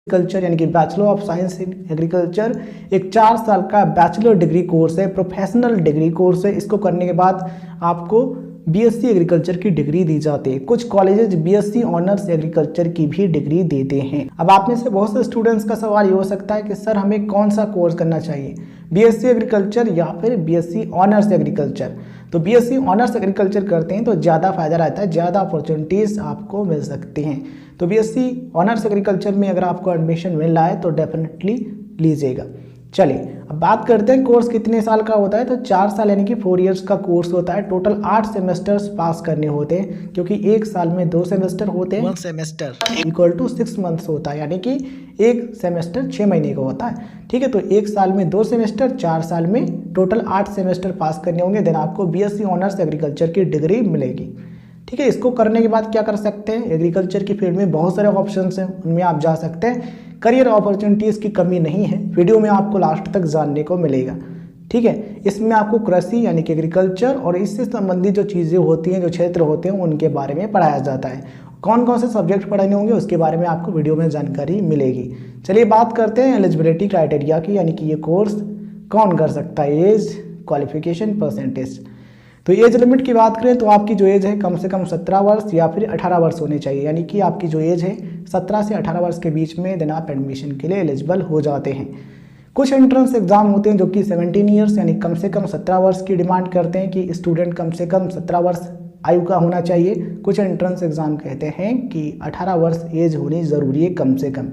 Agriculture यानी कि bachelor of science in agriculture एक 4 साल का बैचलर डिग्री कोर्स है, प्रोफेशनल डिग्री कोर्स है। इसको करने के बाद आपको बीएससी एग्रीकल्चर की डिग्री दी जाती है। कुछ कॉलेजेस बीएससी ऑनर्स एग्रीकल्चर की भी डिग्री देते हैं। अब आप में से बहुत से स्टूडेंट्स का सवाल ये हो सकता है कि सर हमें कौन सा कोर्स करना चाहिए, बीएससी एग्रीकल्चर या फिर बीएससी ऑनर्स एग्रीकल्चर। तो बीएससी ऑनर्स एग्रीकल्चर करते हैं तो ज़्यादा फायदा रहता है, ज़्यादा अपॉर्चुनिटीज़ आपको मिल सकती हैं। तो बीएससी ऑनर्स एग्रीकल्चर में अगर आपको एडमिशन मिल रहा है तो डेफिनेटली लीजिएगा। चलिए अब बात करते हैं कोर्स कितने साल का होता है। तो 4 साल यानी कि 4 इयर्स का कोर्स होता है। टोटल 8 सेमेस्टर्स पास करने होते हैं, क्योंकि एक साल में 2 सेमेस्टर होते हैं। 1 सेमेस्टर इक्वल टू 6 मंथ्स होता है, यानी कि एक सेमेस्टर 6 महीने का होता है। ठीक है, तो एक साल में 2 सेमेस्टर, 4 साल में टोटल 8 सेमेस्टर पास करने होंगे, देन आपको बीएससी ऑनर्स एग्रीकल्चर की डिग्री मिलेगी। ठीक है, इसको करने के बाद क्या कर सकते हैं, एग्रीकल्चर की फील्ड में बहुत सारे ऑप्शंस हैं, उनमें आप जा सकते हैं। करियर अपॉर्चुनिटीज़ की कमी नहीं है, वीडियो में आपको लास्ट तक जानने को मिलेगा। ठीक है, इसमें आपको कृषि यानी कि एग्रीकल्चर और इससे संबंधित जो चीज़ें होती हैं, जो क्षेत्र होते हैं, उनके बारे में पढ़ाया जाता है। कौन कौन से सब्जेक्ट पढ़ाने होंगे उसके बारे में आपको वीडियो में जानकारी मिलेगी। चलिए बात करते हैं एलिजिबिलिटी क्राइटेरिया की, यानी कि ये कोर्स कौन कर सकता है, एज, क्वालिफिकेशन, परसेंटेज। तो एज लिमिट की बात करें तो आपकी जो एज है कम से कम 17 वर्ष या फिर 18 वर्ष होनी चाहिए, यानी कि आपकी जो एज है 17 से 18 वर्ष के बीच में देन आप एडमिशन के लिए एलिजिबल हो जाते हैं। कुछ एंट्रेंस एग्जाम होते हैं जो कि 17 ईयर्स यानी कम से कम 17 वर्ष की डिमांड करते हैं कि स्टूडेंट कम से कम 17 वर्ष आयु का होना चाहिए। कुछ एंट्रेंस एग्जाम कहते हैं कि 18 वर्ष एज होनी ज़रूरी है कम से कम।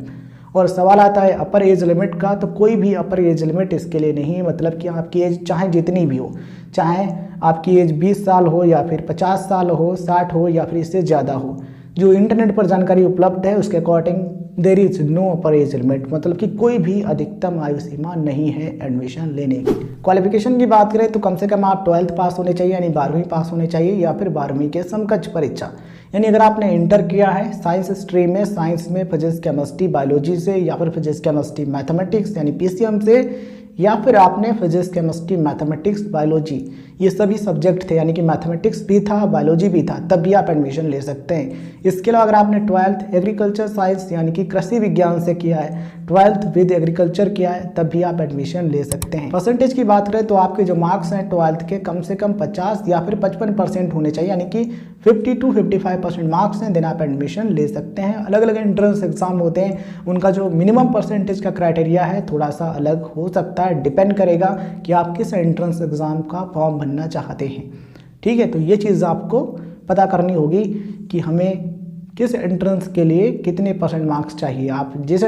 और सवाल आता है अपर एज लिमिट का, तो कोई भी अपर एज लिमिट इसके लिए नहीं है। मतलब कि आपकी एज चाहे जितनी भी हो, चाहे आपकी एज 20 साल हो या फिर 50 साल हो, 60 हो या फिर इससे ज़्यादा हो, जो इंटरनेट पर जानकारी उपलब्ध है उसके according there is no upper age limit. मतलब कि कोई भी अधिकतम आयु सीमा नहीं है एडमिशन लेने की। क्वालिफिकेशन की बात करें तो कम से कम आप 12th पास होने चाहिए, यानी 12वीं पास होने चाहिए, या फिर 12वीं के समकक्ष परीक्षा। यानी अगर आपने इंटर किया है साइंस स्ट्रीम में, साइंस में फिजिक्स केमिस्ट्री बायोलॉजी से, या फिर फिजिक्स केमिस्ट्री मैथमेटिक्स यानी पीसीएम से, या फिर आपने फिजिक्स केमिस्ट्री मैथमेटिक्स बायोलॉजी ये सभी सब्जेक्ट थे, यानी कि मैथमेटिक्स भी था, बायोलॉजी भी था, तब भी आप एडमिशन ले सकते हैं। इसके अलावा अगर आपने 12th एग्रीकल्चर साइंस यानी कि कृषि विज्ञान से किया है, 12th विद एग्रीकल्चर किया है, तब भी आप एडमिशन ले सकते हैं। परसेंटेज की बात करें तो आपके जो मार्क्स हैं 12th के कम से कम 50 या फिर 55% होने चाहिए, यानी कि 50 to 55% मार्क्स हैं, देन आप एडमिशन ले सकते हैं। अलग अलग एंट्रेंस एग्जाम होते हैं, उनका जो मिनिमम परसेंटेज का क्राइटेरिया है थोड़ा सा अलग हो सकता है, डिपेंड करेगा कि आप किस एंट्रेंस एग्जाम का फॉर्म भरना चाहते हैं। ठीक है, तो ये चीज़ आपको पता करनी होगी कि हमें किस एंट्रेंस के लिए कितने % मार्क्स चाहिए। आप जिस